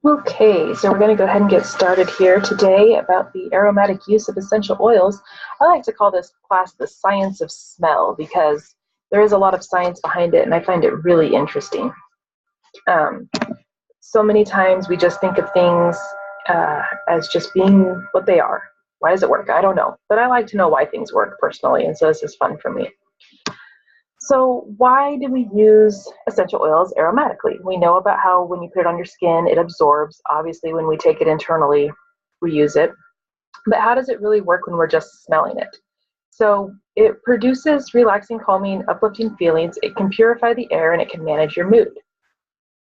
Okay, so we're going to go ahead and get started here today about the aromatic use of essential oils. I like to call this class the science of smell because there is a lot of science behind it and I find it really interesting. Um, so many times we just think of things as just being what they are. Why does it work? I don't know, but I like to know why things work personally, and so this is fun for me. So why do we use essential oils aromatically? We know about how when you put it on your skin, it absorbs. Obviously, when we take it internally, we use it. But how does it really work when we're just smelling it? So it produces relaxing, calming, uplifting feelings. It can purify the air and it can manage your mood.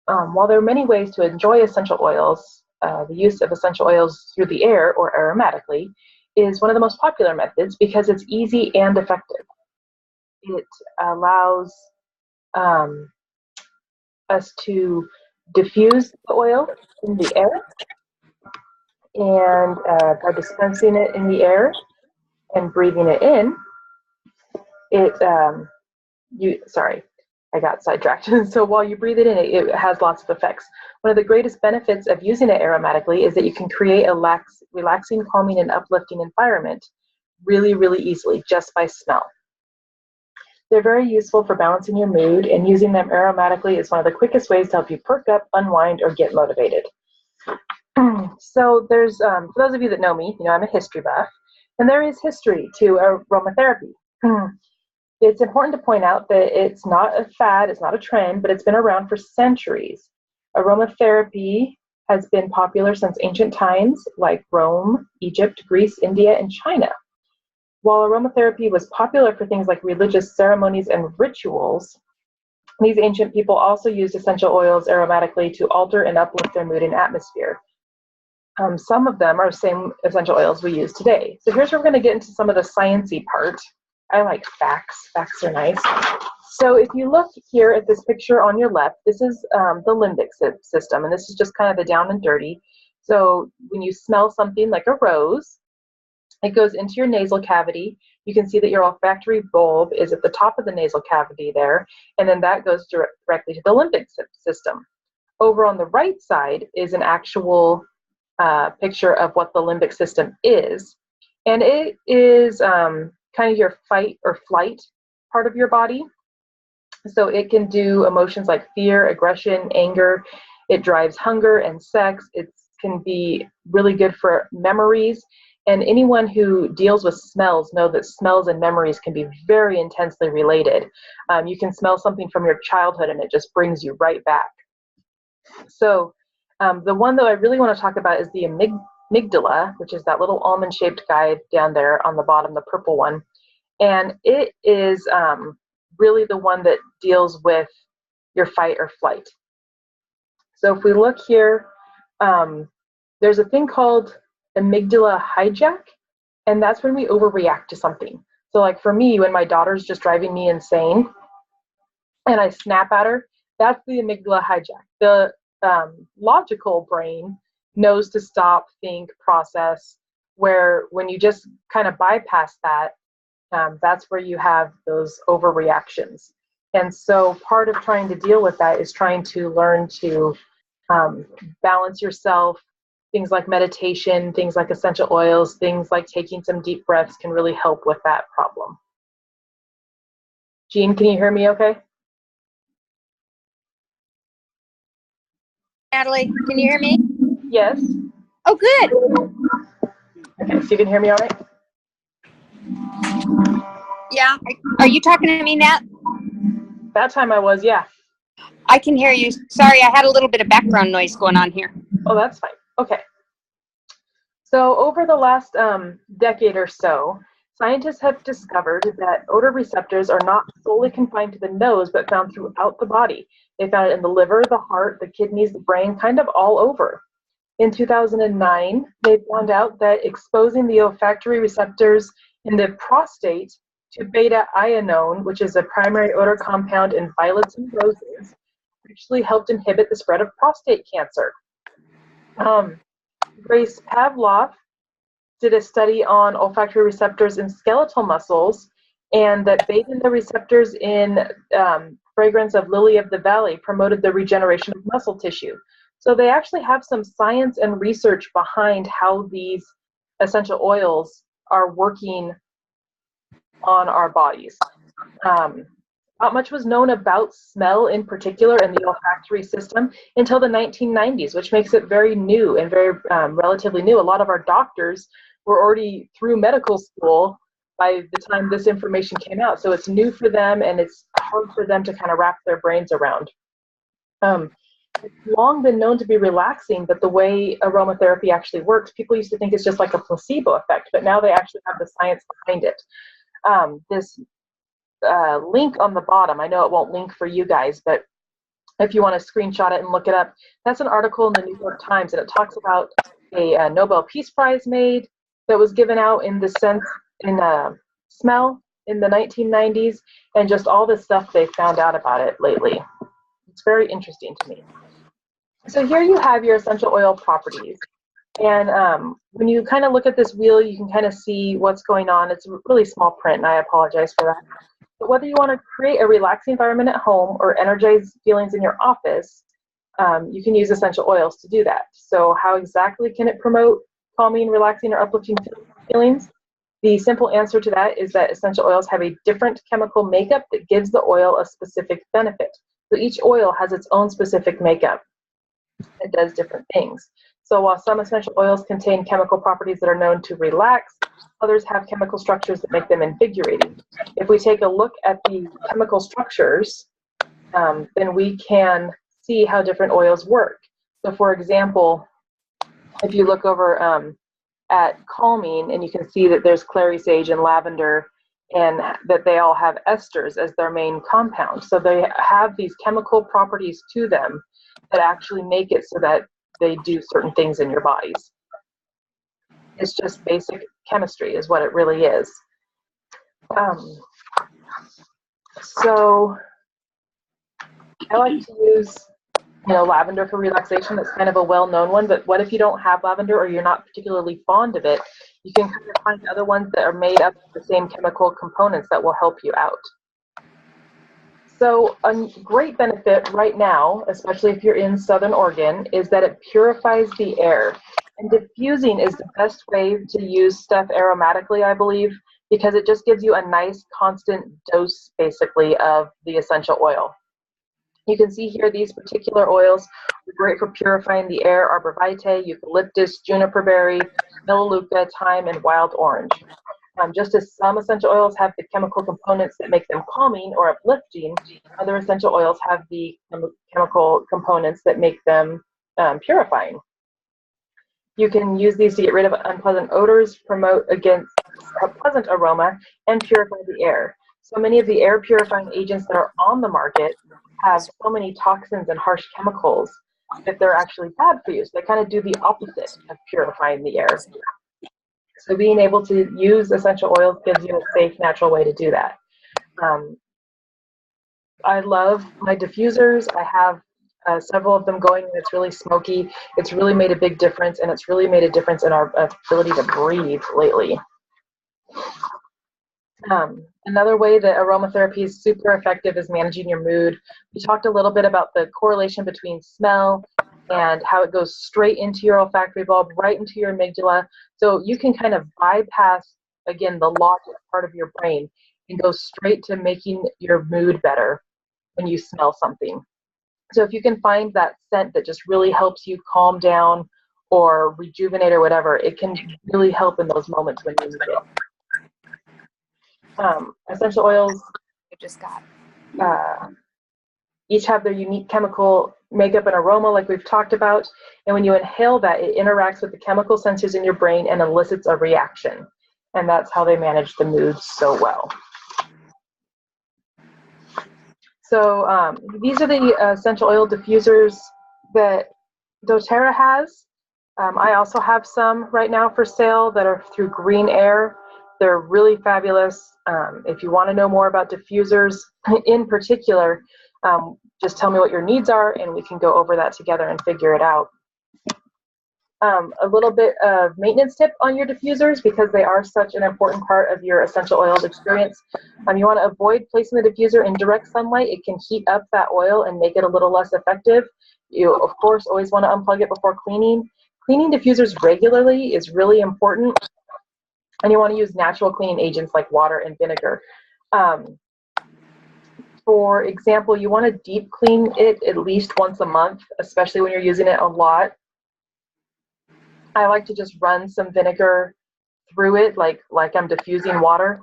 While there are many ways to enjoy essential oils, the use of essential oils through the air or aromatically is one of the most popular methods because it's easy and effective. It allows um, us to diffuse the oil in the air, and by dispensing it in the air and breathing it in, it sorry, I got sidetracked. So while you breathe it in, it has lots of effects. One of the greatest benefits of using it aromatically is that you can create a relaxing, calming, and uplifting environment really, really easily just by smell. They're very useful for balancing your mood, and using them aromatically is one of the quickest ways to help you perk up, unwind, or get motivated. So there's, for those of you that know me, I'm a history buff, and there is history to aromatherapy. It's important to point out that it's not a fad, it's not a trend, but it's been around for centuries. Aromatherapy has been popular since ancient times, like Rome, Egypt, Greece, India, and China. While aromatherapy was popular for things like religious ceremonies and rituals, these ancient people also used essential oils aromatically to alter and uplift their mood and atmosphere. Some of them are the same essential oils we use today. So here's where we're going to get into some of the sciencey part. I like facts. Facts are nice. So if you look here at this picture on your left, this is the limbic system, and this is just kind of the down and dirty. So when you smell something like a rose, it goes into your nasal cavity. You can see that your olfactory bulb is at the top of the nasal cavity there, and then that goes directly to the limbic system. Over on the right side is an actual picture of what the limbic system is. And it is kind of your fight or flight part of your body. So it can do emotions like fear, aggression, anger. It drives hunger and sex. It can be really good for memories. And anyone who deals with smells know that smells and memories can be very intensely related. You can smell something from your childhood and it just brings you right back. So the one that I really want to talk about is the amygdala, which is that little almond-shaped guy down there on the bottom, the purple one. And it is really the one that deals with your fight or flight. So if we look here, there's a thing called amygdala hijack, and that's when we overreact to something. So like for me, when my daughter's just driving me insane and I snap at her, that's the amygdala hijack. The logical brain knows to stop, think, process, where when you just kind of bypass that, that's where you have those overreactions. And so part of trying to deal with that is trying to learn to balance yourself. Things like meditation, things like essential oils, things like taking some deep breaths can really help with that problem. Jean, can you hear me okay? Natalie, can you hear me? Yes. Oh, good. Okay, so you can hear me all right? Yeah. Are you talking to me, Nat? That time I was, yeah. I can hear you. Sorry, I had a little bit of background noise going on here. Oh, that's fine. Okay. So over the last decade or so, scientists have discovered that odor receptors are not solely confined to the nose, but found throughout the body. They found it in the liver, the heart, the kidneys, the brain, kind of all over. In 2009, they found out that exposing the olfactory receptors in the prostate to beta-ionone, which is a primary odor compound in violets and roses, actually helped inhibit the spread of prostate cancer. Grace Pavlov did a study on olfactory receptors in skeletal muscles, and that bathing the receptors in fragrance of lily of the valley promoted the regeneration of muscle tissue. So they actually have some science and research behind how these essential oils are working on our bodies. Not much was known about smell in particular and the olfactory system until the 1990s, which makes it very new and very relatively new. A lot of our doctors were already through medical school by the time this information came out. So it's new for them, and it's hard for them to kind of wrap their brains around. It's long been known to be relaxing, but the way aromatherapy actually works, people used to think it's just like a placebo effect, but now they actually have the science behind it. This link on the bottom, I know it won't link for you guys, but if you want to screenshot it and look it up, that's an article in the New York Times, and it talks about a Nobel Peace Prize made that was given out in the sense in smell in the 1990s, and just all this stuff they found out about it lately. It's very interesting to me. So here you have your essential oil properties. And when you kind of look at this wheel, you can kind of see what's going on. It's really small print, and I apologize for that. But whether you want to create a relaxing environment at home or energize feelings in your office, you can use essential oils to do that. So how exactly can it promote calming, relaxing, or uplifting feelings? The simple answer to that is that essential oils have a different chemical makeup that gives the oil a specific benefit. So each oil has its own specific makeup. It does different things. So while some essential oils contain chemical properties that are known to relax, others have chemical structures that make them invigorating. If we take a look at the chemical structures, then we can see how different oils work. So for example, if you look over at calming, and you can see that there's clary sage and lavender, and that they all have esters as their main compound. So they have these chemical properties to them that actually make it so that they do certain things in your bodies. It's just basic chemistry is what it really is. So I like to use, lavender for relaxation. That's kind of a well-known one, but what if you don't have lavender or you're not particularly fond of it? You can kind of find other ones that are made up of the same chemical components that will help you out. So a great benefit right now, especially if you're in Southern Oregon, is that it purifies the air. And diffusing is the best way to use stuff aromatically, I believe, because it just gives you a nice constant dose, basically, of the essential oil. You can see here these particular oils are great for purifying the air: arborvitae, eucalyptus, juniper berry, melaleuca, thyme, and wild orange. Just as some essential oils have the chemical components that make them calming or uplifting, other essential oils have the chemical components that make them purifying. You can use these to get rid of unpleasant odors, promote against a pleasant aroma, and purify the air. So many of the air purifying agents that are on the market have so many toxins and harsh chemicals that they're actually bad for you. So they kind of do the opposite of purifying the air. So being able to use essential oils gives you a safe, natural way to do that. I love my diffusers. I have several of them going, and it's really smoky. It's really made a big difference, and it's really made a difference in our ability to breathe lately. Another way that aromatherapy is super effective is managing your mood. We talked a little bit about the correlation between smell and how it goes straight into your olfactory bulb, right into your amygdala. So you can kind of bypass, again, the logic part of your brain and go straight to making your mood better when you smell something. So if you can find that scent that just really helps you calm down or rejuvenate or whatever, it can really help in those moments when you need it. Essential oils Just got. Each have their unique chemical makeup and aroma, like we've talked about. And when you inhale that, it interacts with the chemical sensors in your brain and elicits a reaction. And that's how they manage the mood so well. So these are the essential oil diffusers that doTERRA has. I also have some right now for sale that are through Green Air. They're really fabulous. If you want to know more about diffusers in particular, just tell me what your needs are and we can go over that together and figure it out. A little bit of maintenance tip on your diffusers, because they are such an important part of your essential oils experience. You want to avoid placing the diffuser in direct sunlight. It can heat up that oil and make it a little less effective. You, of course, always want to unplug it before cleaning. Cleaning diffusers regularly is really important, and you want to use natural cleaning agents like water and vinegar. For example, you want to deep clean it at least once a month, especially when you're using it a lot. I like to just run some vinegar through it like I'm diffusing water.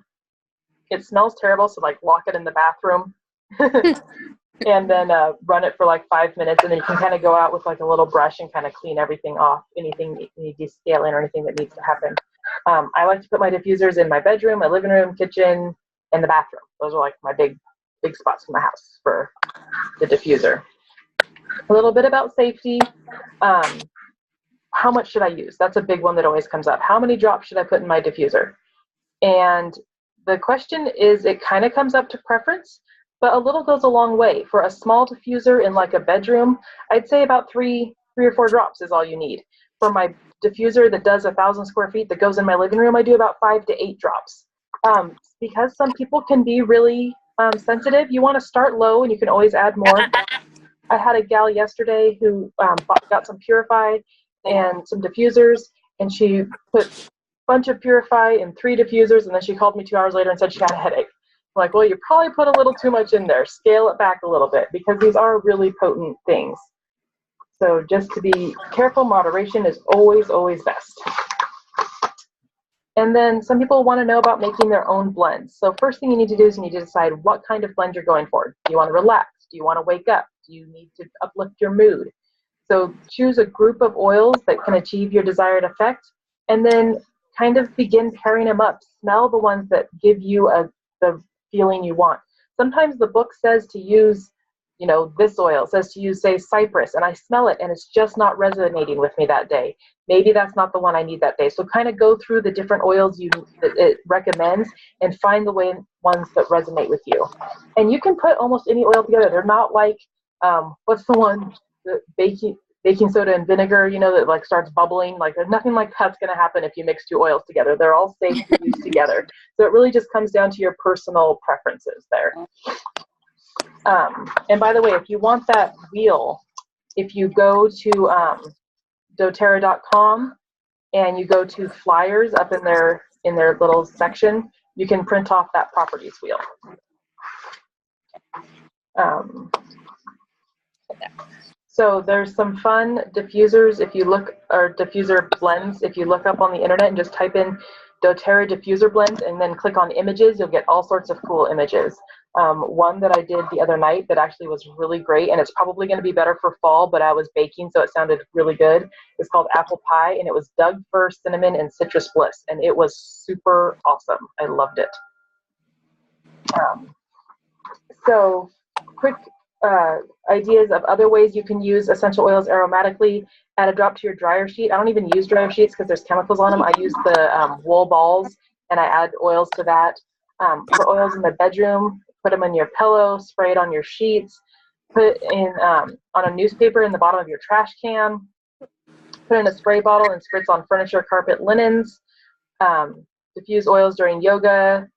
It smells terrible, so like lock it in the bathroom and then run it for like 5 minutes, and then you can kind of go out with like a little brush and kind of clean everything off, anything that needs descaling or anything that needs to happen. I like to put my diffusers in my bedroom, my living room, kitchen, and the bathroom. Those are like my big spots in my house for the diffuser. A little bit about safety. How much should I use? That's a big one that always comes up. How many drops should I put in my diffuser? And the question is, it kind of comes up to preference, but a little goes a long way. For a small diffuser in like a bedroom, I'd say about three or four drops is all you need. For my diffuser that does 1,000 square feet that goes in my living room, I do about 5 to 8 drops. Because some people can be really sensitive, you want to start low and you can always add more. I had a gal yesterday who got some Purify and some diffusers, and she put a bunch of Purify in 3 diffusers, and then she called me 2 hours later and said she had a headache. I'm like, well, you probably put a little too much in there. Scale it back a little bit, because these are really potent things. So just to be careful, moderation is always, always best. And then some people want to know about making their own blends. So first thing you need to do is you need to decide what kind of blend you're going for. Do you want to relax? Do you want to wake up? Do you need to uplift your mood? So choose a group of oils that can achieve your desired effect, and then kind of begin pairing them up. Smell the ones that give you the feeling you want. Sometimes the book says to use, this oil. It says to use, say, cypress, and I smell it and it's just not resonating with me that day. Maybe that's not the one I need that day. So kind of go through the different oils that it recommends and find the ones that resonate with you. And you can put almost any oil together. They're not like, what's the one, the baking soda and vinegar, that like starts bubbling. Like there's nothing like that's going to happen if you mix 2 oils together. They're all safe to use together. So it really just comes down to your personal preferences there. And by the way, if you want that wheel, if you go to doTERRA.com and you go to flyers up in their little section, you can print off that properties wheel. So there's some fun diffusers or diffuser blends. If you look up on the internet and just type in doTERRA diffuser blend and then click on images, you'll get all sorts of cool images. One that I did the other night that actually was really great, and it's probably going to be better for fall, but I was baking, so it sounded really good. It's called Apple Pie, and it was Doug Fir, cinnamon, and citrus bliss, and it was super awesome. I loved it. So quick ideas of other ways you can use essential oils aromatically. Add a drop to your dryer sheet. I don't even use dryer sheets because there's chemicals on them. I use the wool balls, and I add oils to that. For oils in the bedroom, put them in your pillow, spray it on your sheets, put in on a newspaper in the bottom of your trash can, put in a spray bottle and spritz on furniture, carpet, linens. Diffuse oils during yoga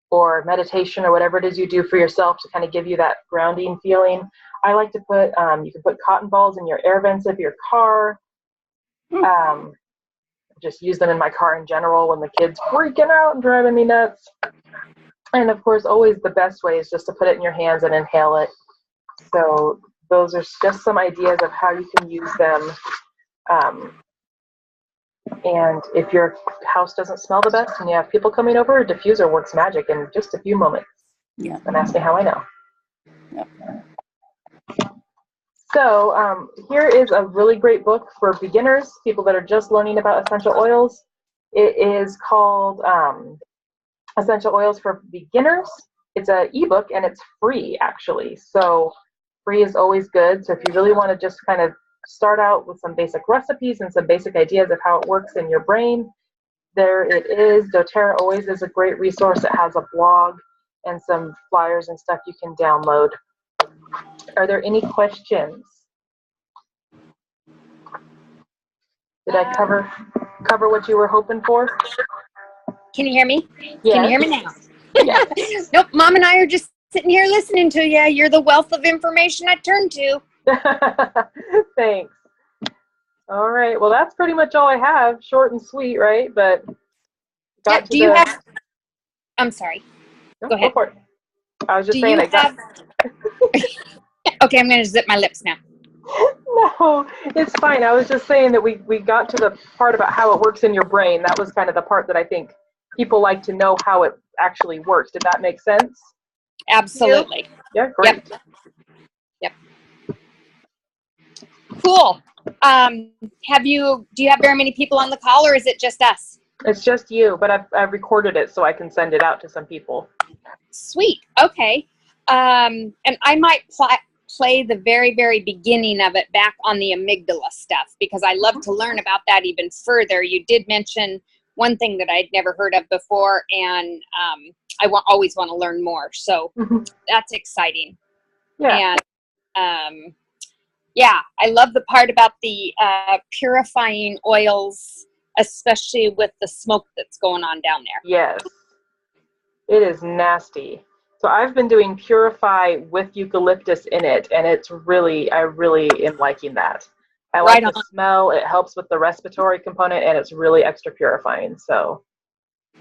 or meditation or whatever it is you do for yourself to kind of give you that grounding feeling. I like to put, you can put cotton balls in your air vents of your car. Just use them in my car in general when the kid's freaking out and driving me nuts. And of course, always the best way is just to put it in your hands and inhale it. So those are just some ideas of how you can use them. And if your house doesn't smell the best and you have people coming over, a diffuser works magic in just a few moments. Yeah. And ask me how I know. Yep. So here is a really great book for beginners, people that are just learning about essential oils. It is called Essential Oils for Beginners. It's an ebook and it's free, actually. So free is always good. So if you really want to just kind of start out with some basic recipes and some basic ideas of how it works in your brain, there it is. doTERRA always is a great resource. It has a blog and some flyers and stuff you can download. Are there any questions? Did I cover what you were hoping for? Can you hear me? Yes. Can you hear me now? Yes. Nope, Mom and I are just sitting here listening to you. You're the wealth of information I turn to. Thanks. All right. Well, that's pretty much all I have. Short and sweet, right? But Yeah, got to do you the. have, I'm sorry. No, Go ahead. for it. I was just Do saying you I got. have, okay, I'm going to zip my lips now. No, it's fine. I was just saying that we got to the part about how it works in your brain. That was kind of the part that I think people like to know how it actually works. Did that make sense? Absolutely. Yeah, great. Yep. Cool. Do you have very many people on the call, or is it just us? It's just you, but I've recorded it so I can send it out to some people. Sweet. Okay. And I might play the very, very beginning of it back on the amygdala stuff, because I love to learn about that even further. You did mention one thing that I'd never heard of before, and I always want to learn more. So that's exciting. Yeah. And yeah, I love the part about the purifying oils, especially with the smoke that's going on down there. Yes. It is nasty. So I've been doing Purify with eucalyptus in it, and I really am liking that. I like the smell. It helps with the respiratory component, and it's really extra purifying. So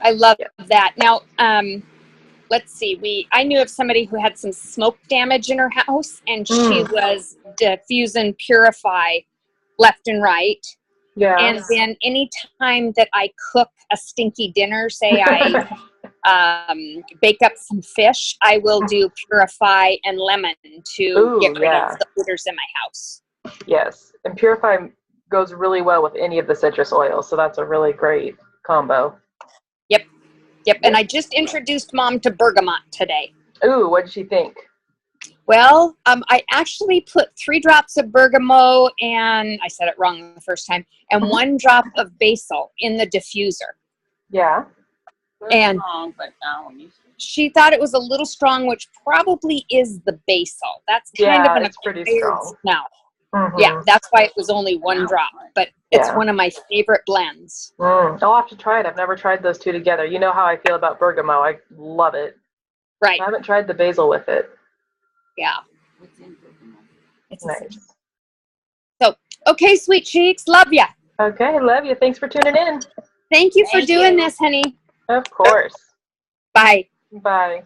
I love that. Now, let's see. I knew of somebody who had some smoke damage in her house, and she was diffusing Purify left and right. Yeah. And then any time that I cook a stinky dinner, say I bake up some fish, I will do Purify and lemon to get rid of the odors in my house. Yes, and Purify goes really well with any of the citrus oils, so that's a really great combo. Yep. And I just introduced Mom to bergamot today. Ooh, what did she think? Well, I actually put 3 drops of bergamot, and I said it wrong the first time, and 1 drop of basil in the diffuser. Yeah. And she thought it was a little strong, which probably is the basil. That's kind of an pretty acquired strong smell. Yeah, that's why it was only 1 drop, but it's one of my favorite blends. I'll have to try it. I've never tried those two together. You know how I feel about bergamot. I love it. Right. I haven't tried the basil with it. Yeah. It's nice. So, okay, sweet cheeks. Love ya. Okay, love you. Thanks for tuning in. Thank you for doing this, honey. Of course. Bye. Bye.